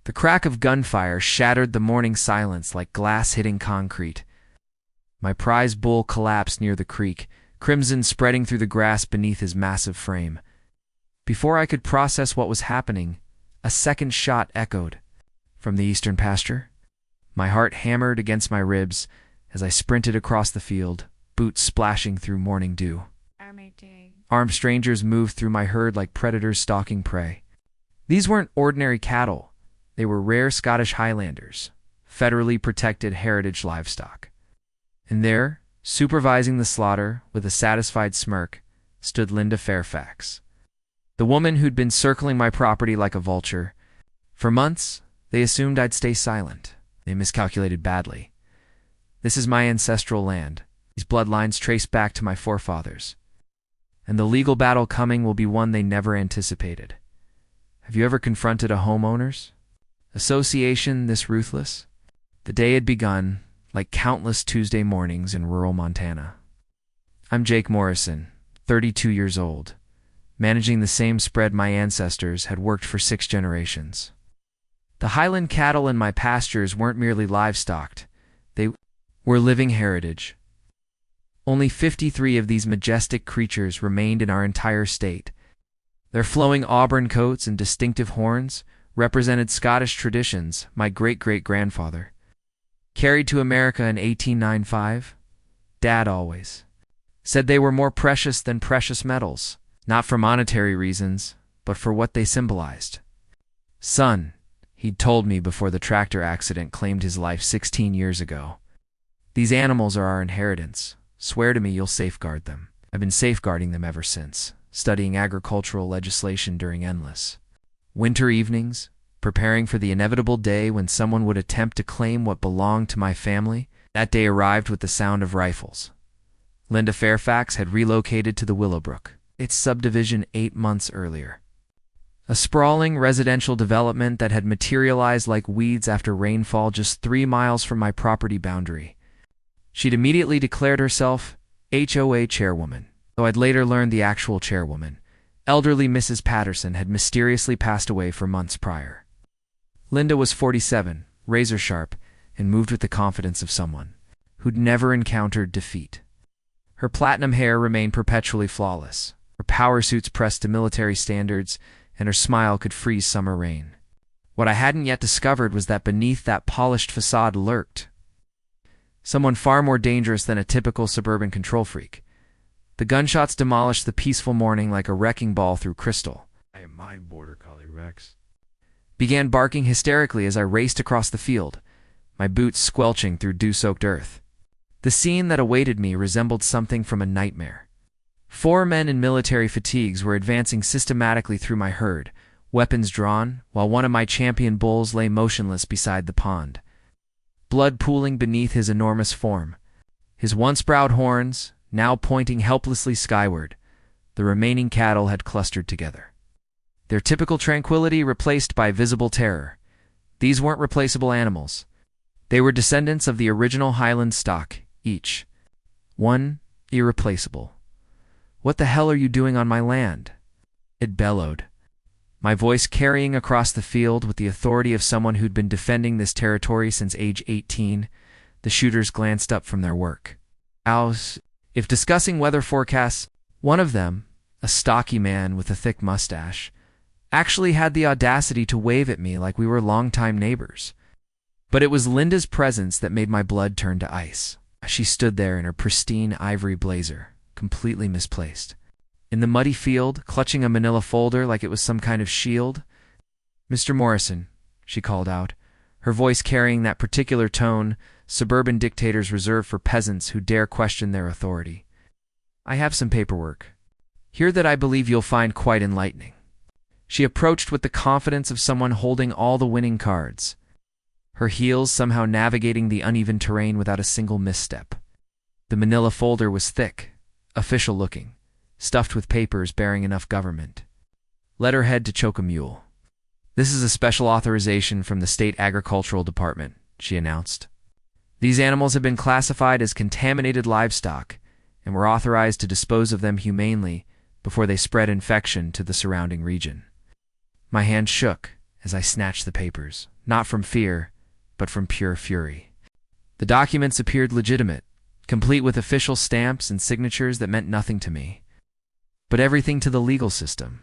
The crack of gunfire shattered the morning silence like glass hitting concrete. My prize bull collapsed near the creek, crimson spreading through the grass beneath his massive frame. Before I could process what was happening, a second shot echoed from the eastern pasture. My heart hammered against my ribs as I sprinted across the field, boots splashing through morning dew. Armed strangers moved through my herd like predators stalking prey. These weren't ordinary cattle. They were rare Scottish Highlanders, federally protected heritage livestock. And there, supervising the slaughter with a satisfied smirk, stood Linda Fairfax, the woman who'd been circling my property like a vulture. For months, they assumed I'd stay silent. They miscalculated badly. This is my ancestral land. These bloodlines trace back to my forefathers. And the legal battle coming will be one they never anticipated. Have you ever confronted a homeowners association this ruthless? The day had begun, like countless Tuesday mornings in rural Montana. I'm Jake Morrison, 32 years old, managing the same spread my ancestors had worked for 6 generations. The Highland cattle in my pastures weren't merely livestock. They were living heritage. Only 53 of these majestic creatures remained in our entire state. Their flowing auburn coats and distinctive horns represented Scottish traditions my great-great-grandfather carried to America in 1895. Dad always said they were more precious than precious metals, not for monetary reasons, but for what they symbolized. Son, he'd told me before the tractor accident claimed his life 16 years ago. These animals are our inheritance. Swear to me you'll safeguard them. I've been safeguarding them ever since, studying agricultural legislation during endless winter evenings, preparing for the inevitable day when someone would attempt to claim what belonged to my family. That day arrived with the sound of rifles. Linda Fairfax had relocated to the Willowbrook, its subdivision 8 months earlier. A sprawling residential development that had materialized like weeds after rainfall just 3 miles from my property boundary. She'd immediately declared herself HOA chairwoman, though I'd later learned the actual chairwoman, elderly Mrs. Patterson, had mysteriously passed away for months prior. Linda was 47, razor-sharp, and moved with the confidence of someone who'd never encountered defeat. Her platinum hair remained perpetually flawless, her power suits pressed to military standards, and her smile could freeze summer rain. What I hadn't yet discovered was that beneath that polished facade lurked someone far more dangerous than a typical suburban control freak. The gunshots demolished the peaceful morning like a wrecking ball through crystal. I am my border collie, Rex. Began barking hysterically as I raced across the field, my boots squelching through dew-soaked earth. The scene that awaited me resembled something from a nightmare. 4 men in military fatigues were advancing systematically through my herd, weapons drawn, while one of my champion bulls lay motionless beside the pond, blood pooling beneath his enormous form. His once proud horns, now pointing helplessly skyward, the remaining cattle had clustered together, their typical tranquility replaced by visible terror. These weren't replaceable animals. They were descendants of the original Highland stock, each one irreplaceable. "What the hell are you doing on my land?" it bellowed, my voice carrying across the field with the authority of someone who'd been defending this territory since age 18. The shooters glanced up from their work. If discussing weather forecasts, one of them, a stocky man with a thick mustache, actually had the audacity to wave at me like we were longtime neighbors. But it was Linda's presence that made my blood turn to ice. She stood there in her pristine ivory blazer, completely misplaced, in the muddy field, clutching a manila folder like it was some kind of shield. "Mr. Morrison," she called out, her voice carrying that particular tone suburban dictators reserve for peasants who dare question their authority. "I have some paperwork here that I believe you'll find quite enlightening." She approached with the confidence of someone holding all the winning cards, her heels somehow navigating the uneven terrain without a single misstep. The manila folder was thick, official-looking, stuffed with papers bearing enough government letterhead to choke a mule. "This is a special authorization from the State Agricultural Department," she announced. "These animals have been classified as contaminated livestock, and we're authorized to dispose of them humanely before they spread infection to the surrounding region." My hand shook as I snatched the papers, not from fear, but from pure fury. The documents appeared legitimate, complete with official stamps and signatures that meant nothing to me, but everything to the legal system.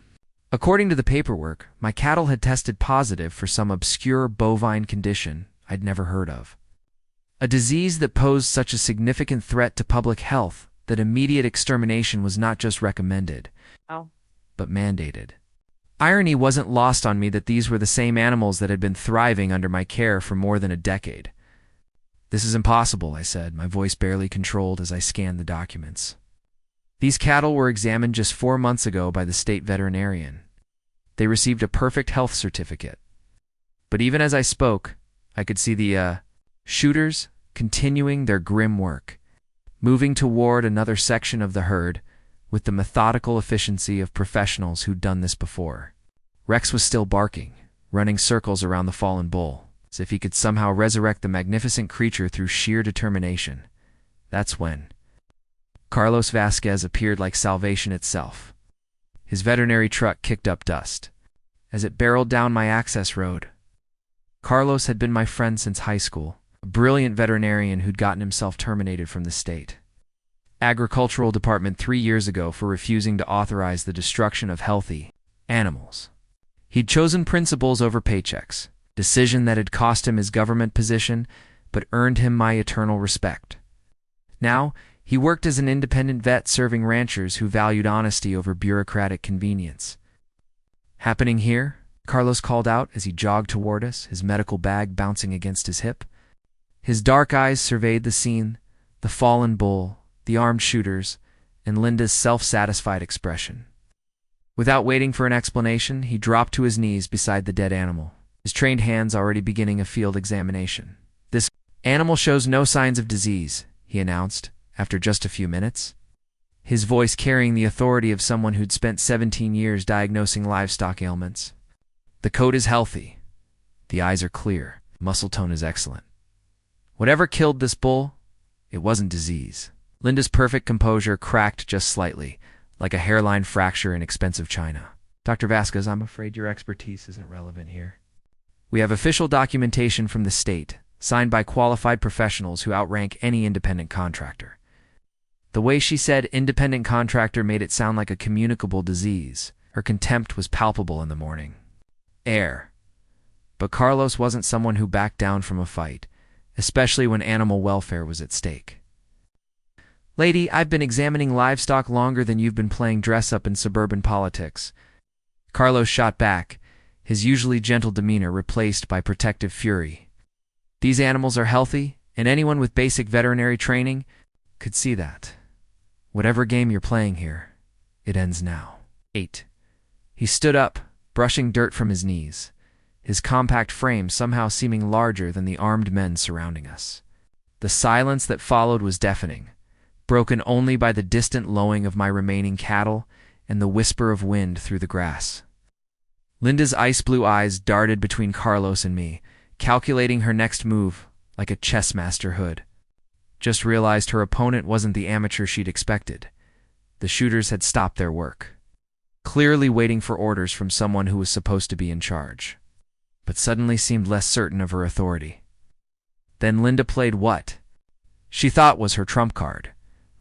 According to the paperwork, my cattle had tested positive for some obscure bovine condition I'd never heard of. A disease that posed such a significant threat to public health that immediate extermination was not just recommended, but mandated. Irony wasn't lost on me that these were the same animals that had been thriving under my care for more than a decade. "This is impossible," I said, my voice barely controlled as I scanned the documents. "These cattle were examined just 4 months ago by the state veterinarian. They received a perfect health certificate." But even as I spoke, I could see the shooters continuing their grim work, moving toward another section of the herd with the methodical efficiency of professionals who'd done this before. Rex was still barking, running circles around the fallen bull, as if he could somehow resurrect the magnificent creature through sheer determination. That's when Carlos Vasquez appeared like salvation itself. His veterinary truck kicked up dust as it barreled down my access road. Carlos had been my friend since high school, a brilliant veterinarian who'd gotten himself terminated from the state Agricultural Department 3 years ago for refusing to authorize the destruction of healthy animals. He'd chosen principles over paychecks, decision that had cost him his government position but earned him my eternal respect. Now, he worked as an independent vet serving ranchers who valued honesty over bureaucratic convenience. "Happening here?" Carlos called out as he jogged toward us, his medical bag bouncing against his hip. His dark eyes surveyed the scene, the fallen bull, the armed shooters, and Linda's self-satisfied expression. Without waiting for an explanation, he dropped to his knees beside the dead animal, his trained hands already beginning a field examination. "This animal shows no signs of disease," he announced, after just a few minutes, his voice carrying the authority of someone who'd spent 17 years diagnosing livestock ailments. "The coat is healthy. The eyes are clear. Muscle tone is excellent. Whatever killed this bull, it wasn't disease." Linda's perfect composure cracked just slightly, like a hairline fracture in expensive china. "Dr. Vasquez, I'm afraid your expertise isn't relevant here. We have official documentation from the state, signed by qualified professionals who outrank any independent contractor." The way she said independent contractor made it sound like a communicable disease. Her contempt was palpable in the morning air. But Carlos wasn't someone who backed down from a fight, especially when animal welfare was at stake. "Lady, I've been examining livestock longer than you've been playing dress-up in suburban politics." Carlos shot back, his usually gentle demeanor replaced by protective fury. "These animals are healthy, and anyone with basic veterinary training could see that. Whatever game you're playing here, it ends now." 8. He stood up, brushing dirt from his knees, his compact frame somehow seeming larger than the armed men surrounding us. The silence that followed was deafening, broken only by the distant lowing of my remaining cattle and the whisper of wind through the grass. Linda's ice-blue eyes darted between Carlos and me, calculating her next move like a chess master hood. Just realized her opponent wasn't the amateur she'd expected. The shooters had stopped their work, clearly waiting for orders from someone who was supposed to be in charge, but suddenly seemed less certain of her authority. Then Linda played what she thought was her trump card,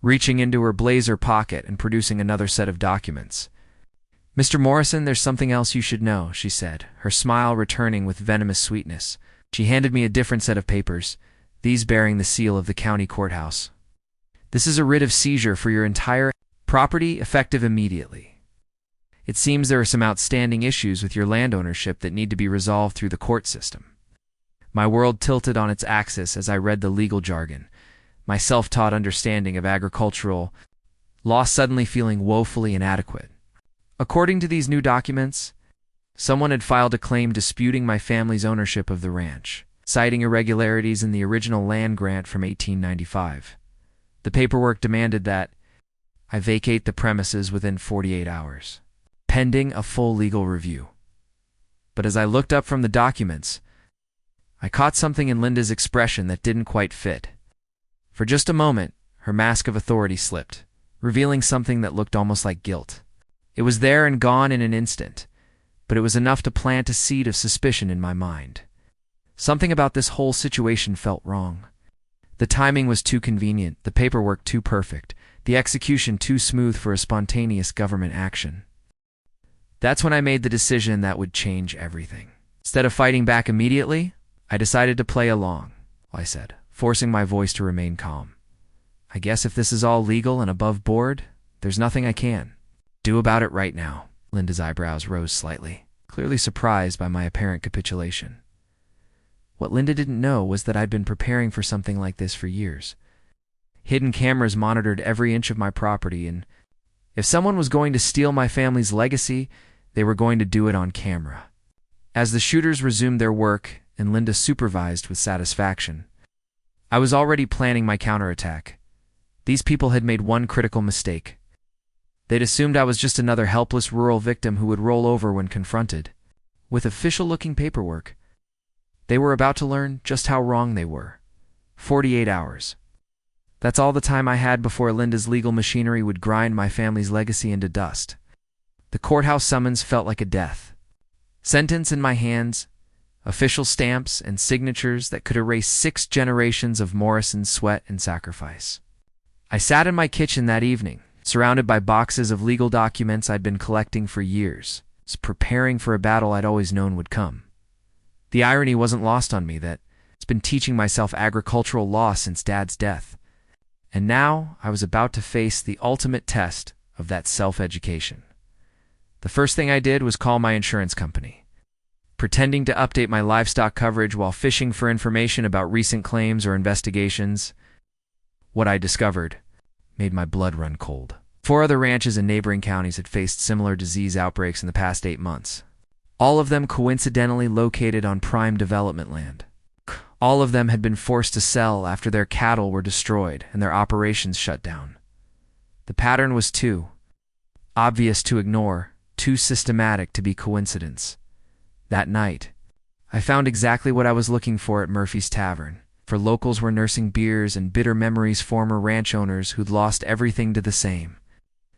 reaching into her blazer pocket and producing another set of documents. "Mr. Morrison, there's something else you should know," she said, her smile returning with venomous sweetness. She handed me a different set of papers, these bearing the seal of the county courthouse. "This is a writ of seizure for your entire property, effective immediately. It seems there are some outstanding issues with your land ownership that need to be resolved through the court system." My world tilted on its axis as I read the legal jargon, my self-taught understanding of agricultural law suddenly feeling woefully inadequate. According to these new documents, someone had filed a claim disputing my family's ownership of the ranch, citing irregularities in the original land grant from 1895. The paperwork demanded that I vacate the premises within 48 hours, pending a full legal review. But as I looked up from the documents, I caught something in Linda's expression that didn't quite fit. For just a moment, her mask of authority slipped, revealing something that looked almost like guilt. It was there and gone in an instant, but it was enough to plant a seed of suspicion in my mind. Something about this whole situation felt wrong. The timing was too convenient, the paperwork too perfect, the execution too smooth for a spontaneous government action. That's when I made the decision that would change everything. Instead of fighting back immediately, I decided to play along, I said, forcing my voice to remain calm. I guess if this is all legal and above board, there's nothing I can do about it right now. Linda's eyebrows rose slightly, clearly surprised by my apparent capitulation. What Linda didn't know was that I'd been preparing for something like this for years. Hidden cameras monitored every inch of my property, and if someone was going to steal my family's legacy, they were going to do it on camera. As the shooters resumed their work and Linda supervised with satisfaction, I was already planning my counterattack. These people had made one critical mistake. They'd assumed I was just another helpless rural victim who would roll over when confronted. With official-looking paperwork, they were about to learn just how wrong they were. 48 hours. That's all the time I had before Linda's legal machinery would grind my family's legacy into dust. The courthouse summons felt like a death. Sentence in my hands, official stamps and signatures that could erase 6 generations of Morrison's sweat and sacrifice. I sat in my kitchen that evening, surrounded by boxes of legal documents I'd been collecting for years, preparing for a battle I'd always known would come. The irony wasn't lost on me that I'd been teaching myself agricultural law since Dad's death, and now I was about to face the ultimate test of that self-education. The first thing I did was call my insurance company. Pretending to update my livestock coverage while fishing for information about recent claims or investigations, what I discovered made my blood run cold. 4 other ranches in neighboring counties had faced similar disease outbreaks in the past 8 months. All of them coincidentally located on prime development land. All of them had been forced to sell after their cattle were destroyed and their operations shut down. The pattern was too obvious to ignore, too systematic to be coincidence. That night, I found exactly what I was looking for at Murphy's Tavern, for locals were nursing beers and bitter memories former ranch owners who'd lost everything to the same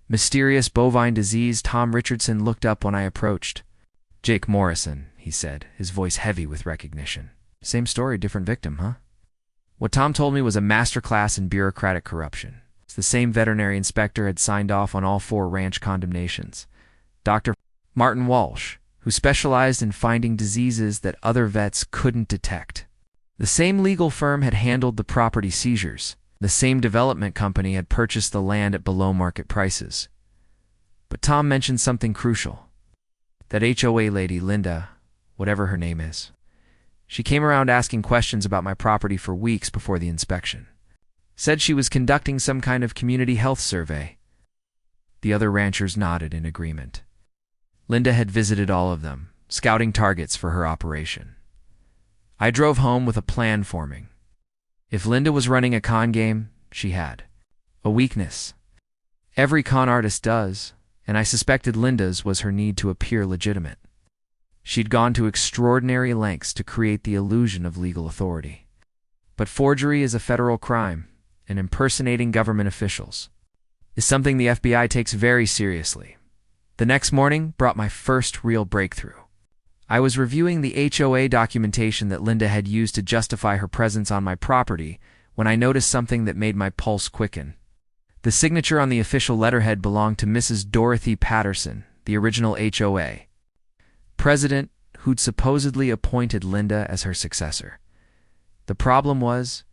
mysterious bovine disease. Tom Richardson looked up when I approached. Jake Morrison, he said, his voice heavy with recognition. Same story, different victim, huh? What Tom told me was a masterclass in bureaucratic corruption. The same veterinary inspector had signed off on all 4 ranch condemnations. Dr. Martin Walsh, who specialized in finding diseases that other vets couldn't detect. The same legal firm had handled the property seizures. The same development company had purchased the land at below-market prices. But Tom mentioned something crucial. That HOA lady, Linda, whatever her name is, she came around asking questions about my property for weeks before the inspection. Said she was conducting some kind of community health survey. The other ranchers nodded in agreement. Linda had visited all of them, scouting targets for her operation. I drove home with a plan forming. If Linda was running a con game, she had a weakness. Every con artist does, and I suspected Linda's was her need to appear legitimate. She'd gone to extraordinary lengths to create the illusion of legal authority. But forgery is a federal crime, and impersonating government officials is something the FBI takes very seriously. The next morning brought my first real breakthrough. I was reviewing the HOA documentation that Linda had used to justify her presence on my property when I noticed something that made my pulse quicken. The signature on the official letterhead belonged to Mrs. Dorothy Patterson, the original HOA president who'd supposedly appointed Linda as her successor. The problem was,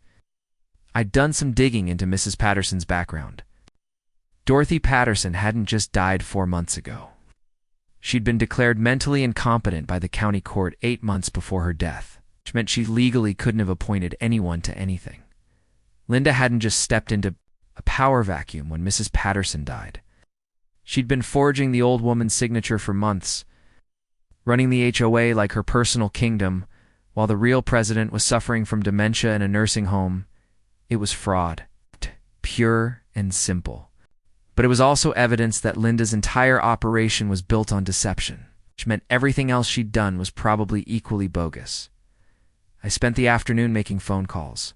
I'd done some digging into Mrs. Patterson's background. Dorothy Patterson hadn't just died 4 months ago. She'd been declared mentally incompetent by the county court 8 months before her death, which meant she legally couldn't have appointed anyone to anything. Linda hadn't just stepped into a power vacuum when Mrs. Patterson died. She'd been forging the old woman's signature for months, running the HOA like her personal kingdom, while the real president was suffering from dementia in a nursing home. It was fraud, pure and simple. But it was also evidence that Linda's entire operation was built on deception, which meant everything else she'd done was probably equally bogus. I spent the afternoon making phone calls,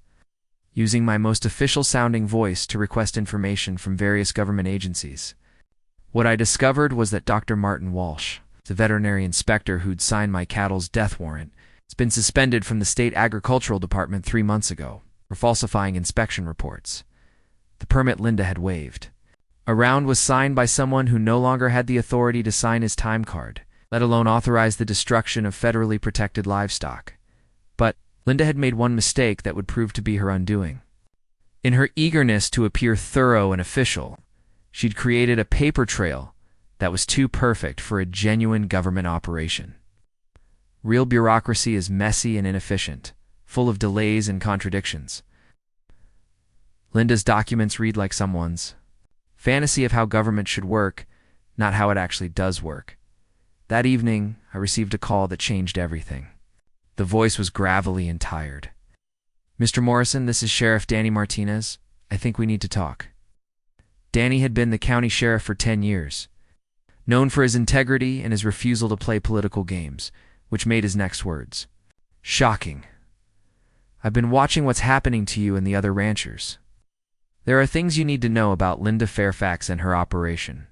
using my most official-sounding voice to request information from various government agencies. What I discovered was that Dr. Martin Walsh, The veterinary inspector who'd signed my cattle's death warrant has been suspended from the state agricultural department 3 months ago for falsifying inspection reports. The permit Linda had waived. A round was signed by someone who no longer had the authority to sign his time card, let alone authorize the destruction of federally protected livestock. But Linda had made one mistake that would prove to be her undoing. In her eagerness to appear thorough and official, she'd created a paper trail that was too perfect for a genuine government operation. Real bureaucracy is messy and inefficient, full of delays and contradictions. Linda's documents read like someone's fantasy of how government should work, not how it actually does work. That evening, I received a call that changed everything. The voice was gravelly and tired. "Mr. Morrison, this is Sheriff Danny Martinez. I think we need to talk." Danny had been the county sheriff for 10 years, known for his integrity and his refusal to play political games, which made his next words shocking. "I've been watching what's happening to you and the other ranchers. There are things you need to know about Linda Fairfax and her operation.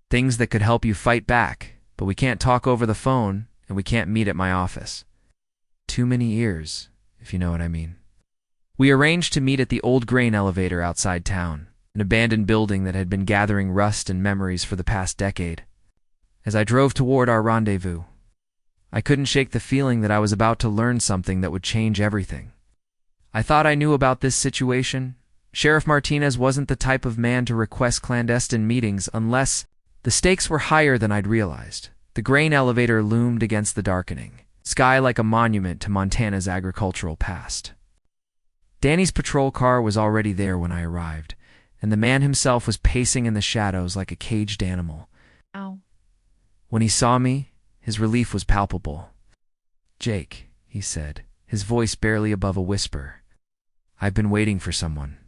Things that could help you fight back, but we can't talk over the phone and we can't meet at my office. Too many ears, if you know what I mean." We arranged to meet at the old grain elevator outside town, an abandoned building that had been gathering rust and memories for the past decade. As I drove toward our rendezvous, I couldn't shake the feeling that I was about to learn something that would change everything. I thought I knew about this situation. Sheriff Martinez wasn't the type of man to request clandestine meetings unless the stakes were higher than I'd realized. The grain elevator loomed against the darkening sky like a monument to Montana's agricultural past. Danny's patrol car was already there when I arrived, and the man himself was pacing in the shadows like a caged animal. Ow. When he saw me, his relief was palpable. "Jake," he said, his voice barely above a whisper. "I've been waiting for someone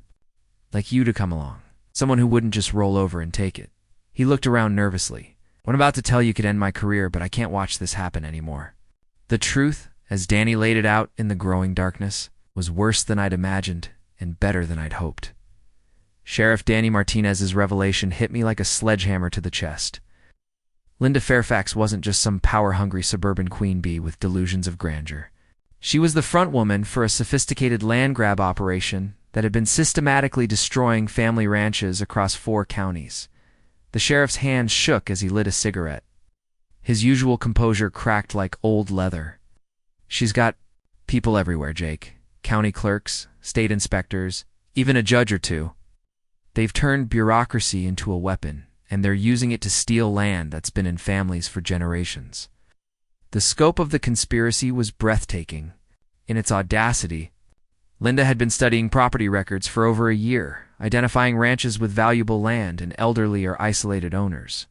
like you to come along, someone who wouldn't just roll over and take it." He looked around nervously. "What I'm about to tell you could end my career, but I can't watch this happen anymore." The truth, as Danny laid it out in the growing darkness, was worse than I'd imagined and better than I'd hoped. Sheriff Danny Martinez's revelation hit me like a sledgehammer to the chest. Linda Fairfax wasn't just some power-hungry suburban queen bee with delusions of grandeur. She was the front woman for a sophisticated land grab operation that had been systematically destroying family ranches across 4 counties. The sheriff's hand shook as he lit a cigarette. His usual composure cracked like old leather. "She's got people everywhere, Jake. County clerks, state inspectors, even a judge or two. They've turned bureaucracy into a weapon, and they're using it to steal land that's been in families for generations." The scope of the conspiracy was breathtaking. In its audacity, Linda had been studying property records for over a year, identifying ranches with valuable land and elderly or isolated owners.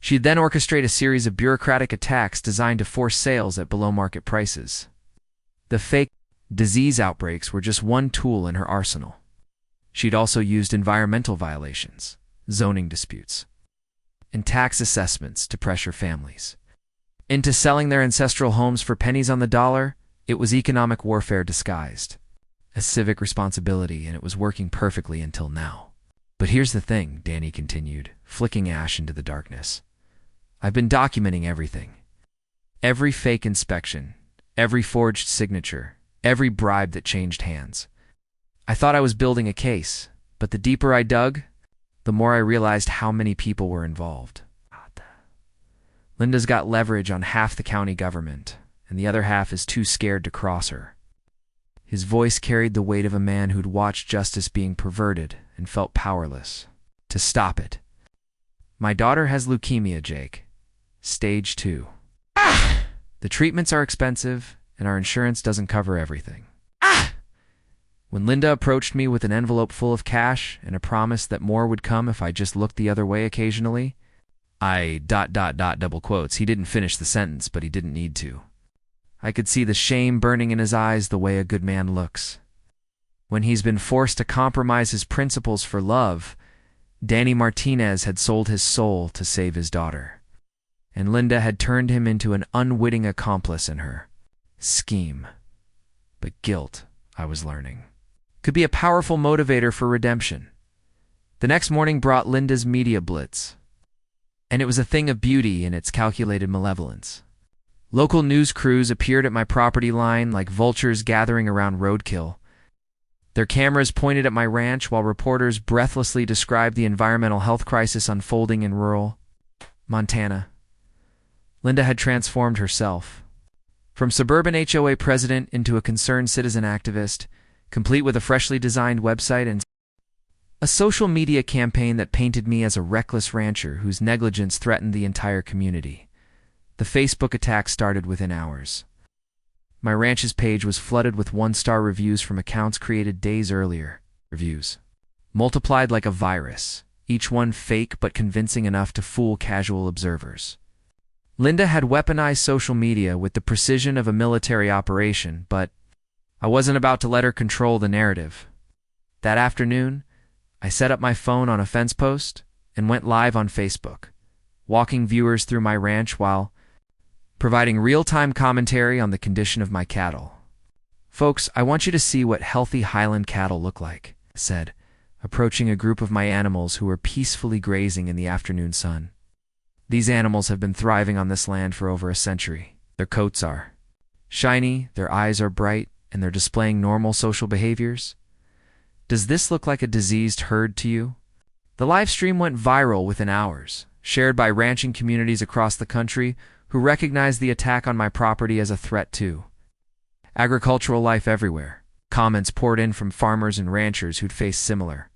She'd then orchestrate a series of bureaucratic attacks designed to force sales at below-market prices. The fake disease outbreaks were just one tool in her arsenal. She'd also used environmental violations, zoning disputes, and tax assessments to pressure families into selling their ancestral homes for pennies on the dollar. It was economic warfare disguised as civic responsibility, and it was working perfectly until now. "But here's the thing," Danny continued, flicking ash into the darkness. "I've been documenting everything. Every fake inspection, every forged signature, every bribe that changed hands. I thought I was building a case, but the deeper I dug, the more I realized how many people were involved. Linda's got leverage on half the county government, and the other half is too scared to cross her." His voice carried the weight of a man who'd watched justice being perverted and felt powerless to stop it. "My daughter has leukemia, Jake. Stage 2. The treatments are expensive, and our insurance doesn't cover everything." When Linda approached me with an envelope full of cash and a promise that more would come if I just looked the other way occasionally, double quotes. He didn't finish the sentence, but he didn't need to. I could see the shame burning in his eyes the way a good man looks when he's been forced to compromise his principles for love. Danny Martinez had sold his soul to save his daughter, and Linda had turned him into an unwitting accomplice in her scheme. But guilt, I was learning, could be a powerful motivator for redemption. The next morning brought Linda's media blitz. and it was a thing of beauty in its calculated malevolence. Local news crews appeared at my property line like vultures gathering around roadkill. Their cameras pointed at my ranch while reporters breathlessly described the environmental health crisis unfolding in rural Montana. Linda had transformed herself. From suburban HOA president into a concerned citizen activist, complete with a freshly designed website and a social media campaign that painted me as a reckless rancher whose negligence threatened the entire community. The Facebook attack started within hours. My ranch's page was flooded with one-star reviews from accounts created days earlier. Reviews multiplied like a virus, each one fake but convincing enough to fool casual observers. Linda had weaponized social media with the precision of a military operation, but I wasn't about to let her control the narrative. That afternoon, I set up my phone on a fence post and went live on Facebook, walking viewers through my ranch while providing real-time commentary on the condition of my cattle. "Folks, I want you to see what healthy Highland cattle look like," I said, approaching a group of my animals who were peacefully grazing in the afternoon sun. "These animals have been thriving on this land for over a century. Their coats are shiny, their eyes are bright, and they're displaying normal social behaviors. Does this look like a diseased herd to you?" The live stream went viral within hours, shared by ranching communities across the country who recognized the attack on my property as a threat to agricultural life everywhere. Comments poured in from farmers and ranchers who'd faced similar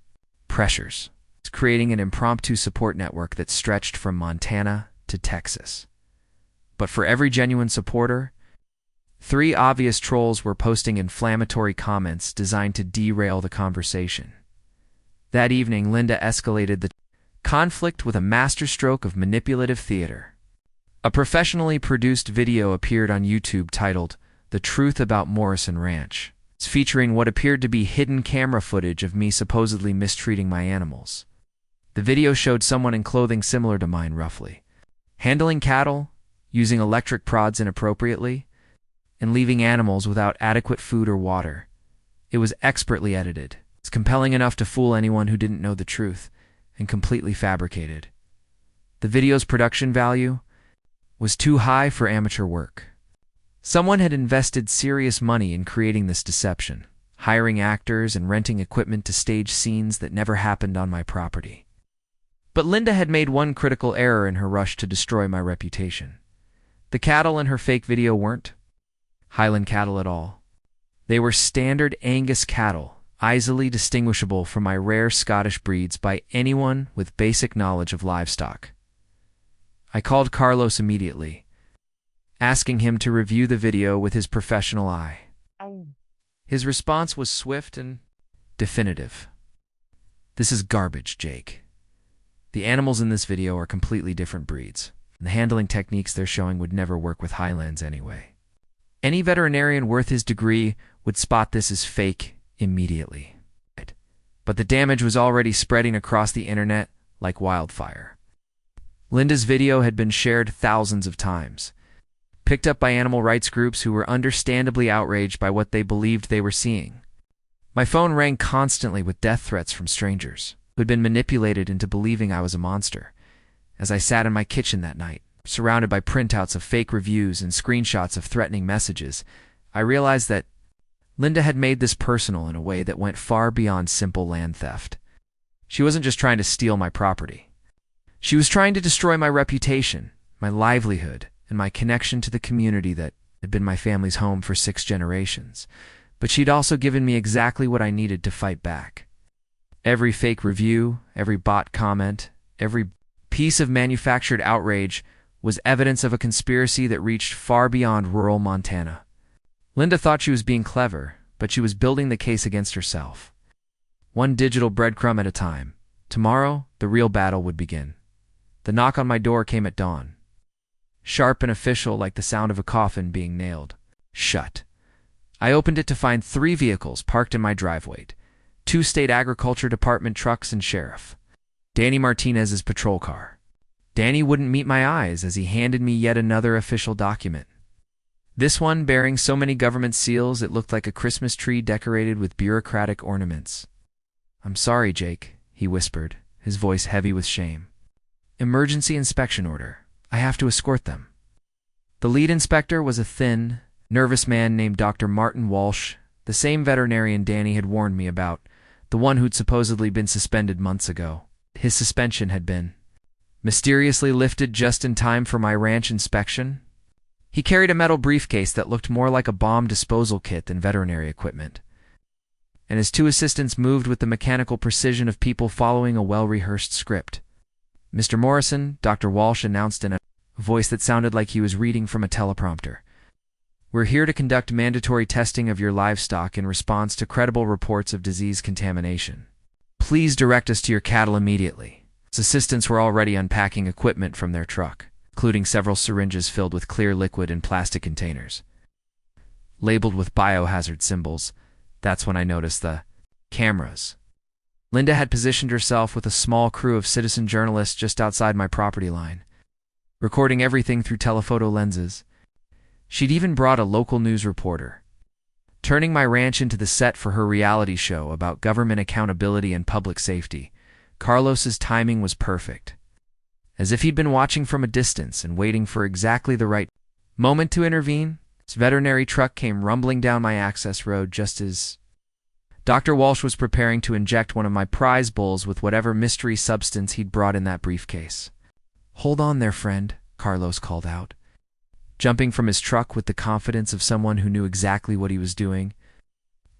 pressures, creating an impromptu support network that stretched from Montana to Texas. But for every genuine supporter, 3 obvious trolls were posting inflammatory comments designed to derail the conversation. That evening, Linda escalated the conflict with a masterstroke of manipulative theater. A professionally produced video appeared on YouTube titled "The Truth About Morrison Ranch," featuring what appeared to be hidden camera footage of me supposedly mistreating my animals. The video showed someone in clothing similar to mine roughly handling cattle, using electric prods inappropriately, and leaving animals without adequate food or water. It was expertly edited. It's compelling enough to fool anyone who didn't know the truth, and completely fabricated. The video's production value was too high for amateur work. Someone had invested serious money in creating this deception, hiring actors and renting equipment to stage scenes that never happened on my property. But Linda had made one critical error in her rush to destroy my reputation. The cattle in her fake video weren't Highland cattle at all. They were standard Angus cattle, easily distinguishable from my rare Scottish breeds by anyone with basic knowledge of livestock. I called Carlos immediately, asking him to review the video with his professional eye. His response was swift and definitive. "This is garbage, Jake. The animals in this video are completely different breeds, and the handling techniques they're showing would never work with Highlands anyway. Any veterinarian worth his degree would spot this as fake immediately." But the damage was already spreading across the internet like wildfire. Linda's video had been shared thousands of times, picked up by animal rights groups who were understandably outraged by what they believed they were seeing. My phone rang constantly with death threats from strangers who had been manipulated into believing I was a monster. As I sat in my kitchen that night, surrounded by printouts of fake reviews and screenshots of threatening messages, I realized that Linda had made this personal in a way that went far beyond simple land theft. She wasn't just trying to steal my property. She was trying to destroy my reputation, my livelihood, and my connection to the community that had been my family's home for 6 generations. But she'd also given me exactly what I needed to fight back. Every fake review, every bot comment, every piece of manufactured outrage was evidence of a conspiracy that reached far beyond rural Montana. Linda thought she was being clever, but she was building the case against herself. One digital breadcrumb at a time. Tomorrow, the real battle would begin. The knock on my door came at dawn. Sharp and official like the sound of a coffin being nailed shut. I opened it to find 3 vehicles parked in my driveway, 2 state agriculture department trucks and sheriff. Danny Martinez's patrol car. Danny wouldn't meet my eyes as he handed me yet another official document. This one bearing so many government seals it looked like a Christmas tree decorated with bureaucratic ornaments. "I'm sorry, Jake," he whispered, his voice heavy with shame. Emergency inspection order. I have to escort them. The lead inspector was a thin, nervous man named Dr. Martin Walsh, the same veterinarian Danny had warned me about, the one who'd supposedly been suspended months ago. His suspension had been mysteriously lifted just in time for my ranch inspection. He carried a metal briefcase that looked more like a bomb disposal kit than veterinary equipment, and his two assistants moved with the mechanical precision of people following a well-rehearsed script. "Mr. Morrison," Dr. Walsh announced in a voice that sounded like he was reading from a teleprompter, "we're here to conduct mandatory testing of your livestock in response to credible reports of disease contamination. Please direct us to your cattle immediately." His assistants were already unpacking equipment from their truck, including several syringes filled with clear liquid in plastic containers, labeled with biohazard symbols. That's when I noticed the cameras. Linda had positioned herself with a small crew of citizen journalists just outside my property line, recording everything through telephoto lenses. She'd even brought a local news reporter, turning my ranch into the set for her reality show about government accountability and public safety. Carlos's timing was perfect, as if he'd been watching from a distance and waiting for exactly the right moment to intervene. His veterinary truck came rumbling down my access road just as Dr. Walsh was preparing to inject one of my prize bulls with whatever mystery substance he'd brought in that briefcase. "Hold on there, friend," Carlos called out, jumping from his truck with the confidence of someone who knew exactly what he was doing.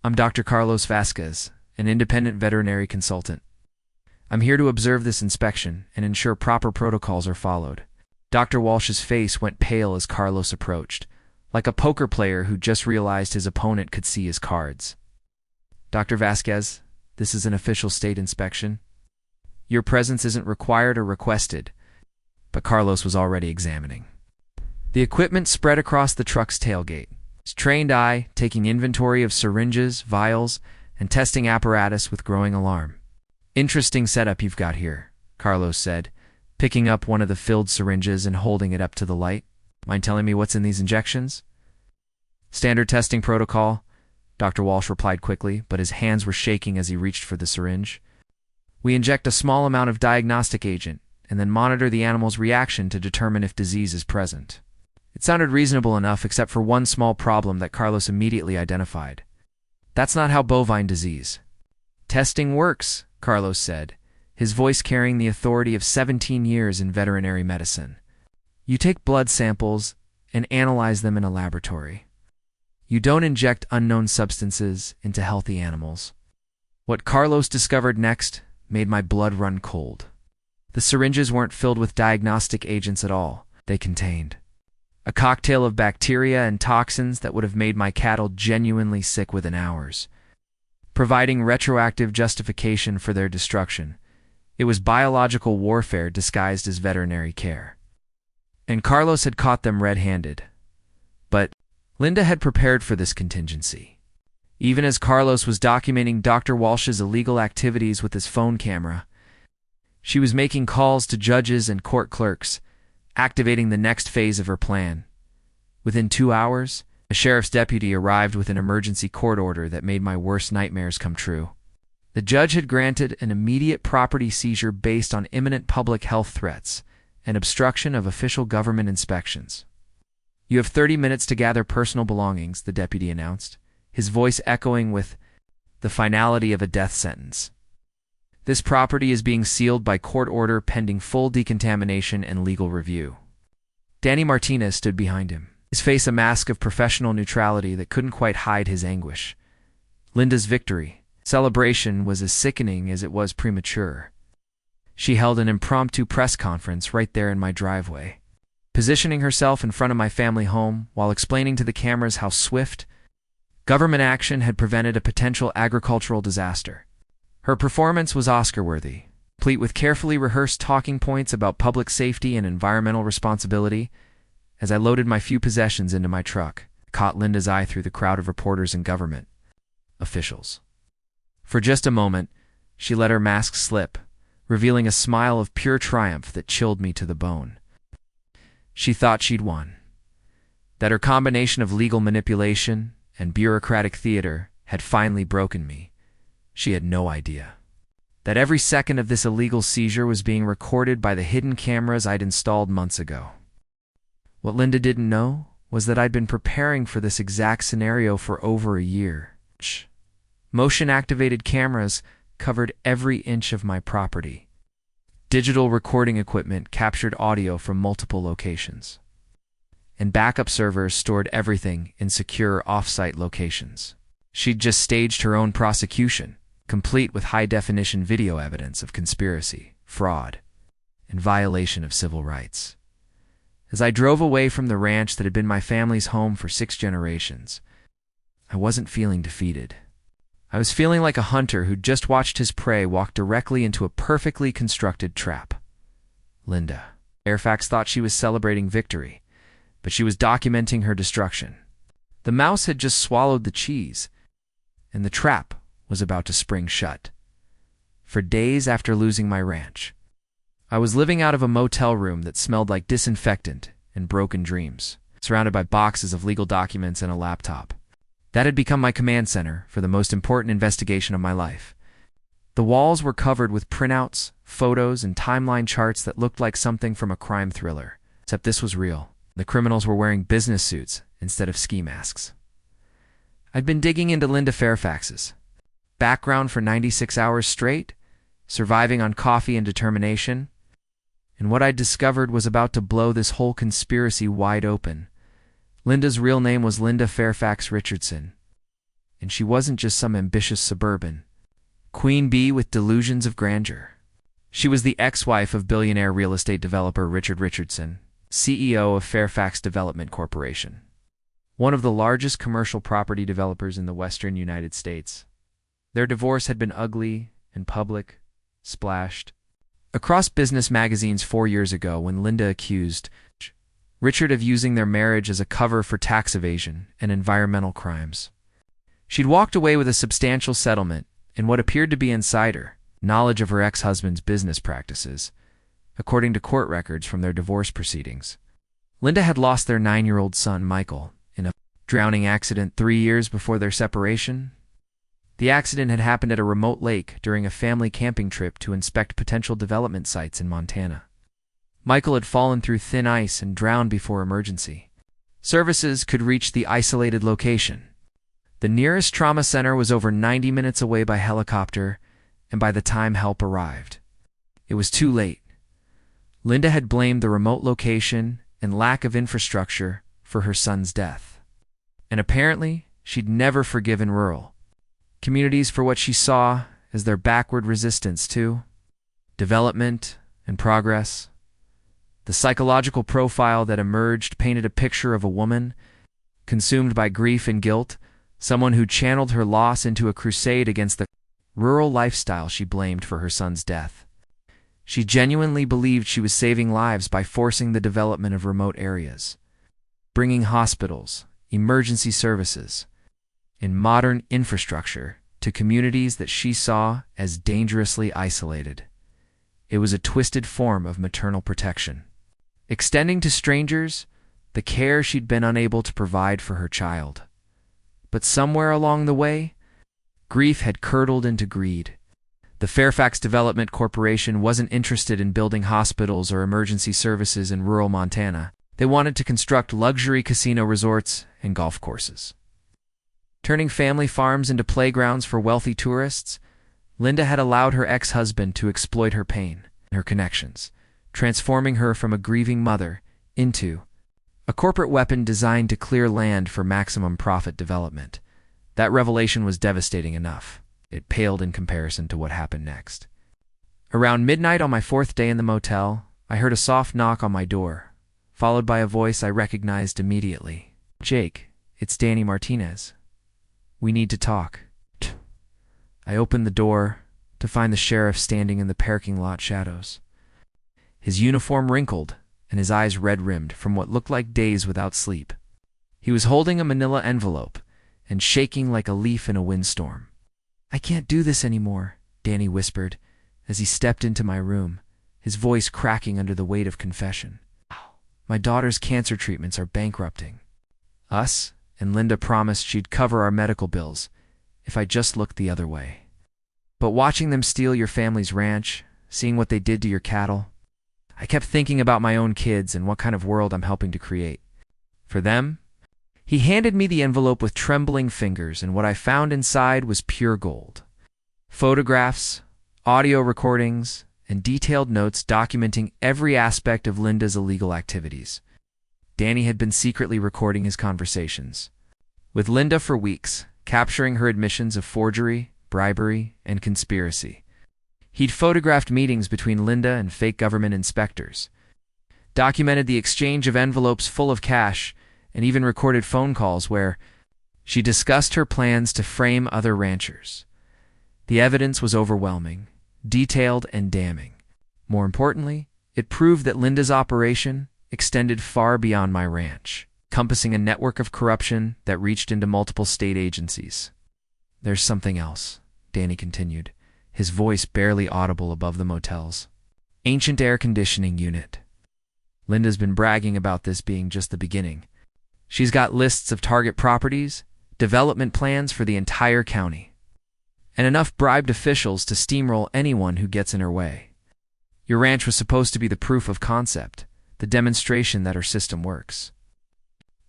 "I'm Dr. Carlos Vasquez, an independent veterinary consultant. I'm here to observe this inspection and ensure proper protocols are followed." Dr. Walsh's face went pale as Carlos approached, like a poker player who just realized his opponent could see his cards. "Dr. Vasquez, this is an official state inspection. Your presence isn't required or requested." But Carlos was already examining the equipment spread across the truck's tailgate, his trained eye taking inventory of syringes, vials, and testing apparatus with growing alarm. "Interesting setup you've got here," Carlos said, picking up one of the filled syringes and holding it up to the light. "Mind telling me what's in these injections?" "Standard testing protocol," Dr. Walsh replied quickly, but his hands were shaking as he reached for the syringe. "We inject a small amount of diagnostic agent and then monitor the animal's reaction to determine if disease is present." It sounded reasonable enough except for one small problem that Carlos immediately identified. "That's not how bovine disease testing works," Carlos said, his voice carrying the authority of 17 years in veterinary medicine. "You take blood samples and analyze them in a laboratory. You don't inject unknown substances into healthy animals." What Carlos discovered next made my blood run cold. The syringes weren't filled with diagnostic agents at all. They contained a cocktail of bacteria and toxins that would have made my cattle genuinely sick within hours, providing retroactive justification for their destruction. It was biological warfare disguised as veterinary care. And Carlos had caught them red-handed. But Linda had prepared for this contingency. Even as Carlos was documenting Dr. Walsh's illegal activities with his phone camera, she was making calls to judges and court clerks, activating the next phase of her plan. Within 2 hours, a sheriff's deputy arrived with an emergency court order that made my worst nightmares come true. The judge had granted an immediate property seizure based on imminent public health threats and obstruction of official government inspections. "You have 30 minutes to gather personal belongings," the deputy announced, his voice echoing with the finality of a death sentence. "This property is being sealed by court order pending full decontamination and legal review." Danny Martinez stood behind him, his face a mask of professional neutrality that couldn't quite hide his anguish. Linda's victory celebration was as sickening as it was premature. She held an impromptu press conference right there in my driveway, positioning herself in front of my family home while explaining to the cameras how swift government action had prevented a potential agricultural disaster. Her performance was Oscar-worthy, complete with carefully rehearsed talking points about public safety and environmental responsibility. As I loaded my few possessions into my truck, I caught Linda's eye through the crowd of reporters and government officials. For just a moment, she let her mask slip, revealing a smile of pure triumph that chilled me to the bone. She thought she'd won, that her combination of legal manipulation and bureaucratic theater had finally broken me. She had no idea. that every second of this illegal seizure was being recorded by the hidden cameras I'd installed months ago. What Linda didn't know was that I'd been preparing for this exact scenario for over a year. Motion-activated cameras covered every inch of my property. Digital recording equipment captured audio from multiple locations. And backup servers stored everything in secure off-site locations. She'd just staged her own prosecution, complete with high-definition video evidence of conspiracy, fraud, and violation of civil rights. As I drove away from the ranch that had been my family's home for 6 generations, I wasn't feeling defeated. I was feeling like a hunter who'd just watched his prey walk directly into a perfectly constructed trap. Linda Fairfax thought she was celebrating victory, but she was documenting her destruction. The mouse had just swallowed the cheese, and the trap was about to spring shut. For days after losing my ranch, I was living out of a motel room that smelled like disinfectant and broken dreams, surrounded by boxes of legal documents and a laptop. That had become my command center for the most important investigation of my life. The walls were covered with printouts, photos, and timeline charts that looked like something from a crime thriller, except this was real. The criminals were wearing business suits instead of ski masks. I'd been digging into Linda Fairfax's background for 96 hours straight, surviving on coffee and determination, and what I'd discovered was about to blow this whole conspiracy wide open. Linda's real name was Linda Fairfax Richardson, and she wasn't just some ambitious suburban queen bee with delusions of grandeur. She was the ex-wife of billionaire real estate developer Richard Richardson, CEO of Fairfax Development Corporation, one of the largest commercial property developers in the western United States. Their divorce had been ugly and public, splashed across business magazines 4 years ago when Linda accused Richard of using their marriage as a cover for tax evasion and environmental crimes. She'd walked away with a substantial settlement and what appeared to be insider knowledge of her ex-husband's business practices, according to court records from their divorce proceedings. Linda had lost their 9-year-old son, Michael, in a drowning accident 3 years before their separation. The accident had happened at a remote lake during a family camping trip to inspect potential development sites in Montana. Michael had fallen through thin ice and drowned before emergency services could reach the isolated location. The nearest trauma center was over 90 minutes away by helicopter, and by the time help arrived, it was too late. Linda had blamed the remote location and lack of infrastructure for her son's death. And apparently, she'd never forgiven rural communities for what she saw as their backward resistance to development and progress. The psychological profile that emerged painted a picture of a woman consumed by grief and guilt, someone who channeled her loss into a crusade against the rural lifestyle she blamed for her son's death. She genuinely believed she was saving lives by forcing the development of remote areas, bringing hospitals, emergency services, and modern infrastructure to communities that she saw as dangerously isolated. It was a twisted form of maternal protection, extending to strangers the care she'd been unable to provide for her child. But somewhere along the way, grief had curdled into greed. The Fairfax Development Corporation wasn't interested in building hospitals or emergency services in rural Montana. They wanted to construct luxury casino resorts and golf courses. Turning family farms into playgrounds for wealthy tourists, Linda had allowed her ex-husband to exploit her pain and her connections, transforming her from a grieving mother into a corporate weapon designed to clear land for maximum profit development. That revelation was devastating enough. It paled in comparison to what happened next. Around midnight on my 4th day in the motel, I heard a soft knock on my door, followed by a voice I recognized immediately. "Jake, it's Danny Martinez. We need to talk." I opened the door to find the sheriff standing in the parking lot shadows. His uniform wrinkled and his eyes red-rimmed from what looked like days without sleep. He was holding a manila envelope and shaking like a leaf in a windstorm. "I can't do this anymore," Danny whispered as he stepped into my room, his voice cracking under the weight of confession. "My daughter's cancer treatments are bankrupting us, and Linda promised she'd cover our medical bills if I just looked the other way." But watching them steal your family's ranch, seeing what they did to your cattle, I kept thinking about my own kids and what kind of world I'm helping to create. For them, he handed me the envelope with trembling fingers, and what I found inside was pure gold. Photographs, audio recordings, and detailed notes documenting every aspect of Linda's illegal activities. Danny had been secretly recording his conversations with Linda for weeks, capturing her admissions of forgery, bribery, and conspiracy. He'd photographed meetings between Linda and fake government inspectors, documented the exchange of envelopes full of cash, and even recorded phone calls where she discussed her plans to frame other ranchers. The evidence was overwhelming, detailed, and damning. More importantly, it proved that Linda's operation extended far beyond my ranch, encompassing a network of corruption that reached into multiple state agencies. "There's something else," Danny continued, his voice barely audible above the motel's ancient air conditioning unit. "Linda's been bragging about this being just the beginning. She's got lists of target properties, development plans for the entire county, and enough bribed officials to steamroll anyone who gets in her way. Your ranch was supposed to be the proof of concept, the demonstration that her system works.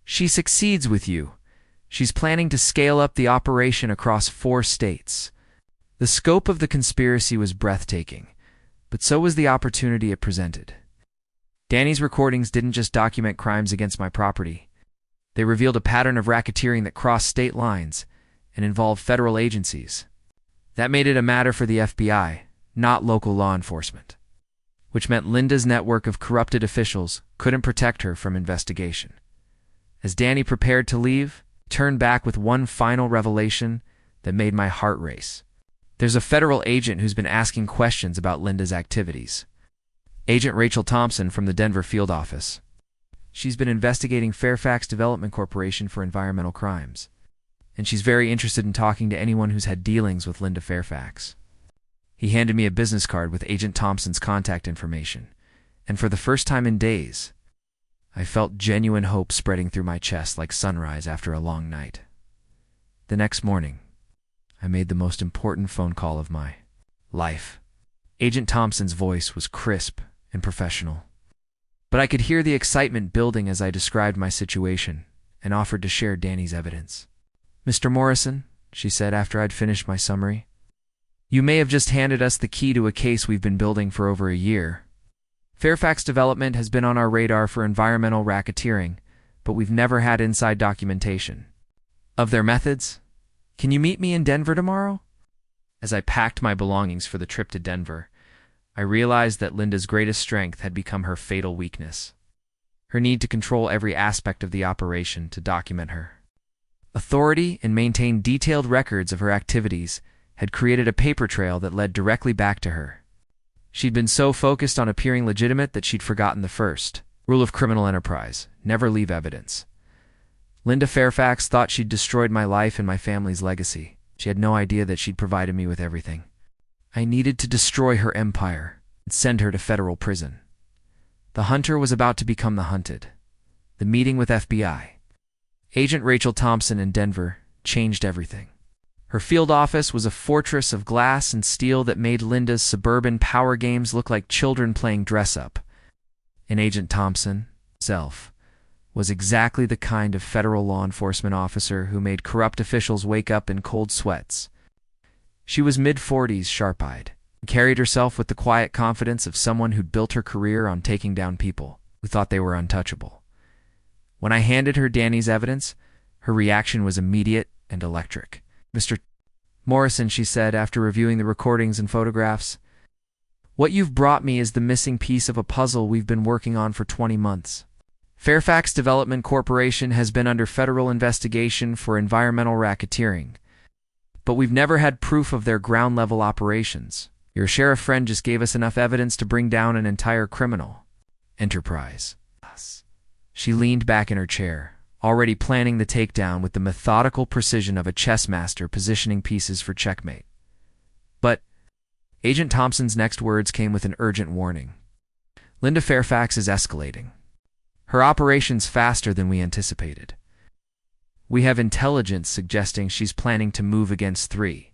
She succeeds with you. She's planning to scale up the operation across 4 states. The scope of the conspiracy was breathtaking, but so was the opportunity it presented. Danny's recordings didn't just document crimes against my property. They revealed a pattern of racketeering that crossed state lines and involved federal agencies. That made it a matter for the FBI, not local law enforcement, which meant Linda's network of corrupted officials couldn't protect her from investigation. As Danny prepared to leave, he turned back with one final revelation that made my heart race. "There's a federal agent who's been asking questions about Linda's activities. Agent Rachel Thompson from the Denver field office. She's been investigating Fairfax Development Corporation for environmental crimes, and she's very interested in talking to anyone who's had dealings with Linda Fairfax." He handed me a business card with Agent Thompson's contact information, and for the first time in days, I felt genuine hope spreading through my chest like sunrise after a long night. The next morning, I made the most important phone call of my life. Agent Thompson's voice was crisp and professional, but I could hear the excitement building as I described my situation and offered to share Danny's evidence. "Mr. Morrison," she said after I'd finished my summary, "you may have just handed us the key to a case we've been building for over a year. Fairfax Development has been on our radar for environmental racketeering, but we've never had inside documentation of their methods. Can you meet me in Denver tomorrow?" As I packed my belongings for the trip to Denver, I realized that Linda's greatest strength had become her fatal weakness: her need to control every aspect of the operation to document her authority and maintain detailed records of her activities had created a paper trail that led directly back to her. She'd been so focused on appearing legitimate that she'd forgotten the first rule of criminal enterprise: never leave evidence. Linda Fairfax thought she'd destroyed my life and my family's legacy. She had no idea that she'd provided me with everything. I needed to destroy her empire and send her to federal prison. The hunter was about to become the hunted. The meeting with FBI Agent Rachel Thompson in Denver changed everything. Her field office was a fortress of glass and steel that made Linda's suburban power games look like children playing dress-up. And Agent Thompson himself was exactly the kind of federal law enforcement officer who made corrupt officials wake up in cold sweats. She was mid-40s, sharp-eyed, and carried herself with the quiet confidence of someone who'd built her career on taking down people who thought they were untouchable. When I handed her Danny's evidence, her reaction was immediate and electric. "Mr. Morrison," she said after reviewing the recordings and photographs, "what you've brought me is the missing piece of a puzzle we've been working on for 20 months. Fairfax Development Corporation has been under federal investigation for environmental racketeering, but we've never had proof of their ground-level operations. Your sheriff friend just gave us enough evidence to bring down an entire criminal enterprise." She leaned back in her chair, already planning the takedown with the methodical precision of a chess master positioning pieces for checkmate. But Agent Thompson's next words came with an urgent warning. "Linda Fairfax is escalating. Her operation's faster than we anticipated. We have intelligence suggesting she's planning to move against 3